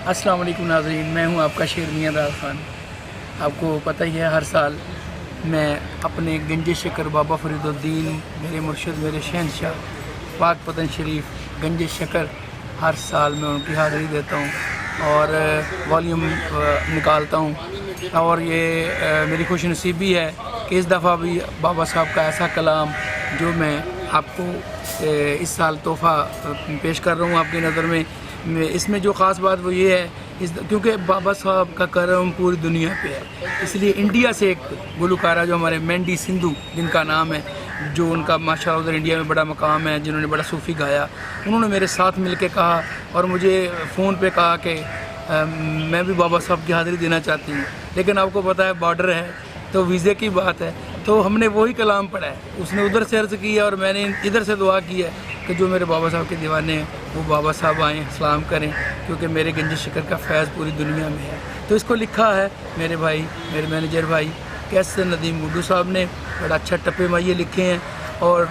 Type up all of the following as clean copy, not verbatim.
السلام علیکم ناظرین، میں ہوں آپ کا شیر میاں راز خان۔ آپ کو پتہ ہی ہے ہر سال میں اپنے گنج شکر بابا فرید الدین میرے مرشد میرے شہنشاہ پاک پتن شریف گنج شکر ہر سال میں ان کی حاضری دیتا ہوں اور والیوم نکالتا ہوں، اور یہ میری خوش نصیبی ہے کہ اس دفعہ بھی بابا صاحب کا ایسا کلام جو میں آپ کو اس سال تحفہ پیش کر رہا ہوں آپ کی نظر میں۔ اس میں جو خاص بات وہ یہ ہے کیونکہ بابا صاحب کا کرم پوری دنیا پہ ہے، اس لیے انڈیا سے ایک گلوکارہ جو ہمارے مینڈی سندھو جن کا نام ہے، جو ان کا ماشاء اللہ ادھر انڈیا میں بڑا مقام ہے، جنہوں نے بڑا صوفی گایا، انہوں نے میرے ساتھ مل کے کہا اور مجھے فون پہ کہا کہ میں بھی بابا صاحب کی حاضری دینا چاہتی ہوں، لیکن آپ کو پتہ ہے بارڈر ہے تو ویزے کی بات ہے، تو ہم نے وہی کلام پڑھا ہے، اس نے ادھر سے عرض کی ہے اور میں نے ادھر سے دعا کی ہے کہ جو میرے بابا صاحب کے دیوانے ہیں وہ بابا صاحب آئیں سلام کریں، کیونکہ میرے گنج شکر کا فیض پوری دنیا میں ہے۔ تو اس کو لکھا ہے میرے بھائی، میرے مینیجر بھائی کیسر ندیم گڈو صاحب نے، بڑا اچھا ٹپے مائیے لکھے ہیں، اور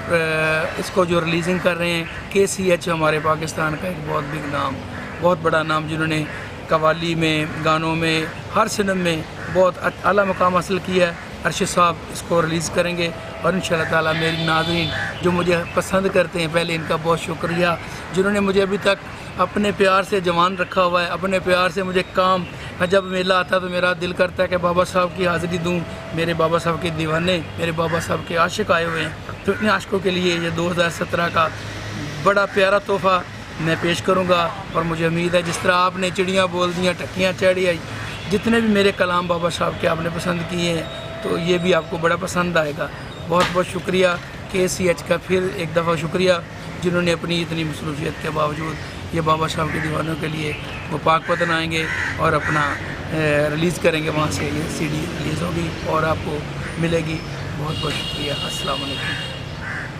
اس کو جو ریلیزنگ کر رہے ہیں KCH ہمارے پاکستان کا ایک بہت بگ نام، بہت بڑا نام، جنہوں نے قوالی میں، گانوں میں، ہر سنم میں بہت اعلیٰ مقام حاصل کیا ہے۔ ارشد صاحب اس کو ریلیز کریں گے، اور انشاءاللہ تعالیٰ میری ناظرین جو مجھے پسند کرتے ہیں، پہلے ان کا بہت شکریہ، جنہوں نے مجھے ابھی تک اپنے پیار سے جوان رکھا ہوا ہے، اپنے پیار سے مجھے کام، جب میلہ آتا تو میرا دل کرتا ہے کہ بابا صاحب کی حاضری دوں، میرے بابا صاحب کے دیوانے، میرے بابا صاحب کے عاشق آئے ہوئے ہیں، تو اتنے عاشقوں کے لیے یہ 2017 کا بڑا پیارا تحفہ میں پیش کروں گا، اور مجھے امید ہے جس طرح آپ نے چڑیاں بول دیاں ٹکیاں چڑھی آئی، جتنے بھی میرے کلام بابا صاحب کے آپ نے پسند کیے ہیں تو یہ بھی آپ کو بڑا پسند آئے گا۔ بہت بہت شکریہ KCH کا، پھر ایک دفعہ شکریہ جنہوں نے اپنی اتنی مصروفیت کے باوجود یہ بابا صاحب کے دیوانوں کے لیے وہ پاک پتن آئیں گے اور اپنا ریلیز کریں گے، وہاں سے یہ CD ریلیز ہوگی اور آپ کو ملے گی۔ بہت بہت شکریہ، السلام علیکم۔